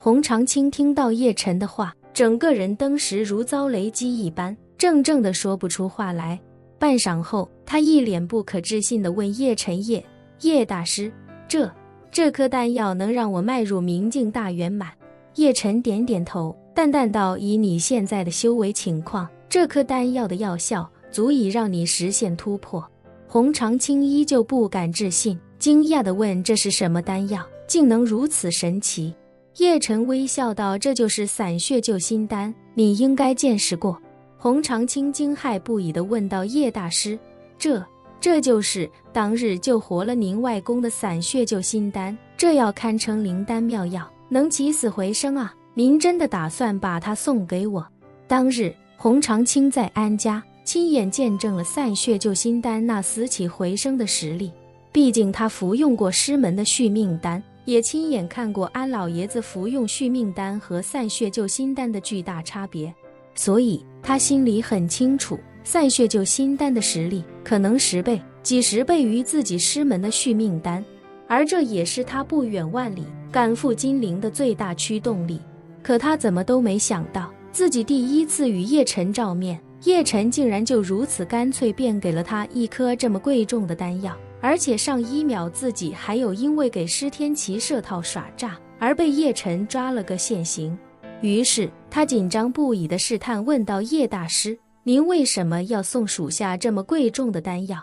洪长青听到叶晨的话，整个人当时如遭雷击一般，怔怔地说不出话来。半晌后，他一脸不可置信地问叶晨：叶大师，这颗丹药能让我迈入明境大圆满？叶晨点点头，淡淡道：以你现在的修为情况，这颗丹药的药效足以让你实现突破。洪长青依旧不敢置信，惊讶地问：这是什么丹药，竟能如此神奇？叶晨微笑道：这就是散血救心丹，你应该见识过。洪长青惊骇不已地问道：叶大师，这就是当日救活了您外公的散血救心丹，这药堪称灵丹妙药，能起死回生啊！您真的打算把它送给我？当日洪长青在安家亲眼见证了散血救心丹那死起回生的实力，毕竟他服用过师门的续命丹，也亲眼看过安老爷子服用续命丹和散血救心丹的巨大差别，所以他心里很清楚，散血救心丹的实力可能10倍、几十倍于自己师门的续命丹，而这也是他不远万里赶赴金陵的最大驱动力。可他怎么都没想到，自己第一次与叶晨照面，叶晨竟然就如此干脆便给了他一颗这么贵重的丹药，而且上一秒自己还有因为给施天齐设套耍诈而被叶晨抓了个现行。于是他紧张不已地试探问道：叶大师，您为什么要送属下这么贵重的丹药？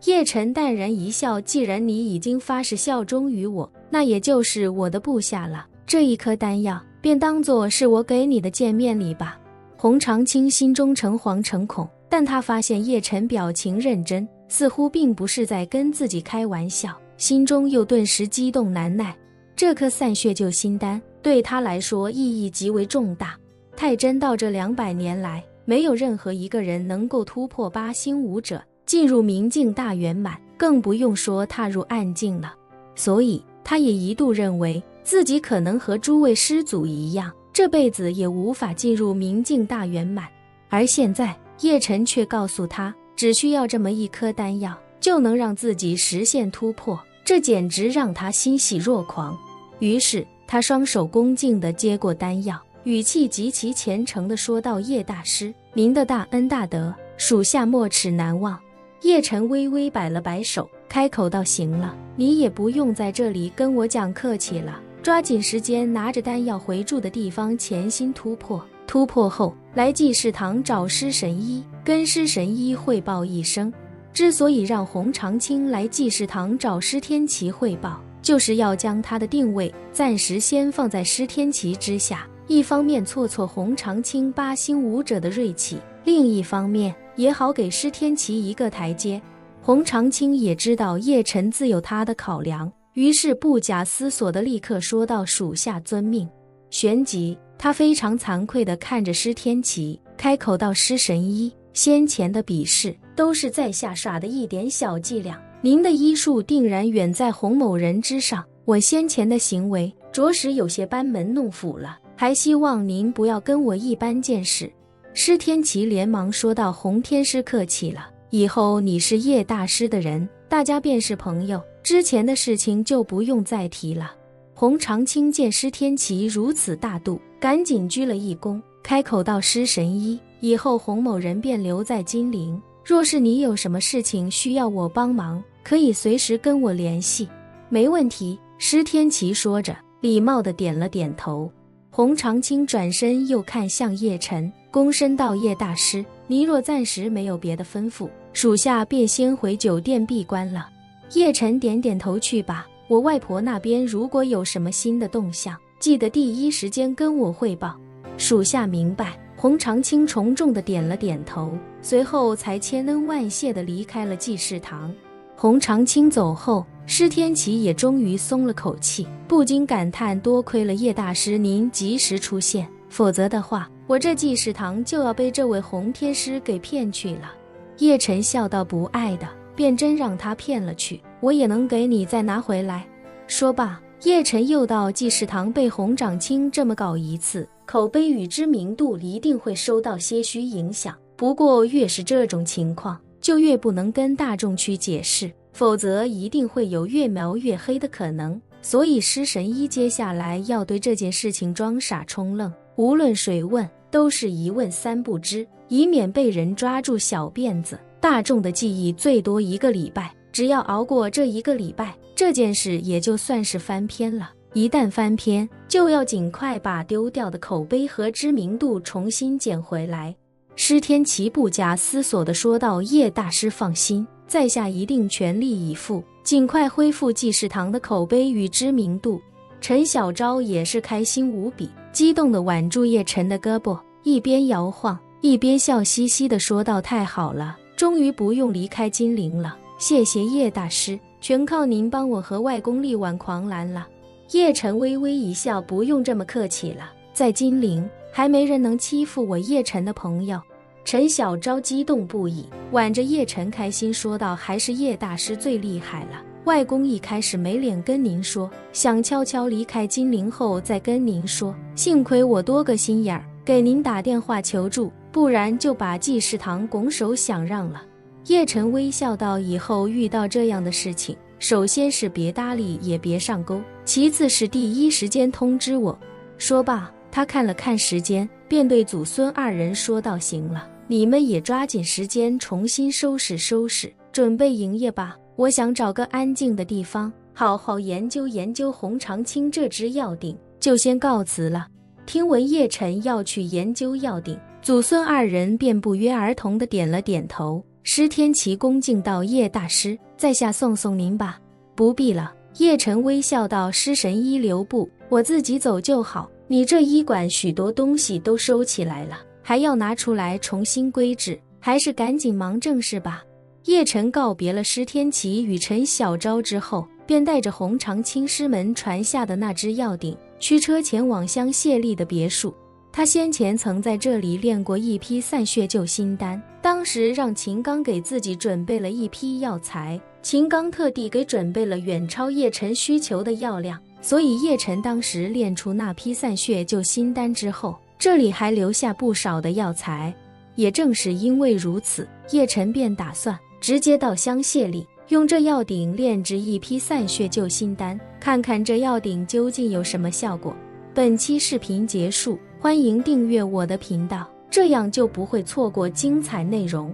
叶晨淡然一笑：既然你已经发誓效忠于我，那也就是我的部下了，这一颗丹药便当作是我给你的见面礼吧。洪长青心中诚惶诚恐，但他发现叶晨表情认真，似乎并不是在跟自己开玩笑，心中又顿时激动难耐。这颗散血救心丹对他来说意义极为重大，太真道这200年来，没有任何一个人能够突破8星武者，进入明境大圆满，更不用说踏入暗境了。所以他也一度认为自己可能和诸位师祖一样，这辈子也无法进入明境大圆满。而现在叶晨却告诉他，只需要这么一颗丹药就能让自己实现突破，这简直让他欣喜若狂。于是他双手恭敬地接过丹药，语气极其虔诚地说道：叶大师，您的大恩大德，属下没齿难忘。叶晨微微摆了摆手，开口道：行了，你也不用在这里跟我讲客气了，抓紧时间拿着丹药回住的地方潜心突破，突破后来济世堂找师神医，跟师神医汇报一声。之所以让洪长青来济世堂找施天齐汇报，就是要将他的定位暂时先放在施天齐之下，一方面挫洪长青8星武者的锐气，另一方面也好给施天齐一个台阶。洪长青也知道叶晨自有他的考量，于是不假思索地立刻说道：属下遵命。旋即他非常惭愧地看着施天齐，开口道：施神医，先前的比试都是在下耍的一点小伎俩，您的医术定然远在洪某人之上，我先前的行为着实有些班门弄斧了，还希望您不要跟我一般见识。施天齐连忙说道：洪天师客气了，以后你是叶大师的人，大家便是朋友，之前的事情就不用再提了。洪长青见施天齐如此大度，赶紧鞠了一躬，开口道：施神医，以后洪某人便留在金陵，若是你有什么事情需要我帮忙，可以随时跟我联系。没问题，施天齐说着，礼貌地点了点头。洪长青转身又看向叶晨，躬身道：叶大师，您若暂时没有别的吩咐，属下便先回酒店闭关了。叶晨点点头：去吧，我外婆那边如果有什么新的动向，记得第一时间跟我汇报。属下明白。洪长青重重地点了点头，随后才千恩万谢地离开了济世堂。洪长青走后，施天齐也终于松了口气，不禁感叹：多亏了叶大师您及时出现，否则的话，我这济世堂就要被这位洪天师给骗去了。叶晨笑道：不爱的，便真让他骗了去，我也能给你再拿回来。说罢，叶晨又道：济世堂被洪长青这么搞一次，口碑与知名度一定会受到些许影响，不过越是这种情况，就越不能跟大众去解释，否则一定会有越描越黑的可能。所以师神医接下来要对这件事情装傻充愣，无论谁问都是一问三不知，以免被人抓住小辫子。大众的记忆最多1个礼拜，只要熬过这1个礼拜，这件事也就算是翻篇了。一旦翻篇，就要尽快把丢掉的口碑和知名度重新捡回来。施天齐不假思索地说道：叶大师放心，在下一定全力以赴，尽快恢复济世堂的口碑与知名度。陈小昭也是开心无比，激动地挽住叶晨的胳膊，一边摇晃一边笑嘻嘻地说道：太好了，终于不用离开金陵了，谢谢叶大师，全靠您帮我和外公力挽狂澜了。叶晨微微一笑，不用这么客气了，在金陵还没人能欺负我叶晨的朋友。陈小昭激动不已，挽着叶晨开心说道：还是叶大师最厉害了，外公一开始没脸跟您说，想悄悄离开金陵后再跟您说，幸亏我多个心眼儿，给您打电话求助，不然就把济世堂拱手相让了。叶晨微笑道：以后遇到这样的事情，首先是别搭理也别上钩，其次是第一时间通知我。说罢，他看了看时间，便对祖孙二人说道：行了，你们也抓紧时间重新收拾收拾，准备营业吧。我想找个安静的地方，好好研究研究红长青这支药鼎，就先告辞了。听闻叶晨要去研究药鼎，祖孙二人便不约而同地点了点头。施天齐恭敬道：叶大师，在下送送您吧。不必了，叶晨微笑道：师神医留步，我自己走就好。你这医馆许多东西都收起来了，还要拿出来重新归置，还是赶紧忙正事吧。叶晨告别了施天齐与陈小昭之后，便带着红长青师门传下的那只药鼎，驱车前往香榭丽的别墅。他先前曾在这里练过一批散血救心丹，当时让秦刚给自己准备了一批药材，秦刚特地给准备了远超叶晨需求的药量，所以叶晨当时练出那批散血救心丹之后，这里还留下不少的药材。也正是因为如此，叶晨便打算直接到香榭丽，用这药鼎炼制一批散血救心丹，看看这药鼎究竟有什么效果。本期视频结束，欢迎订阅我的频道，这样就不会错过精彩内容。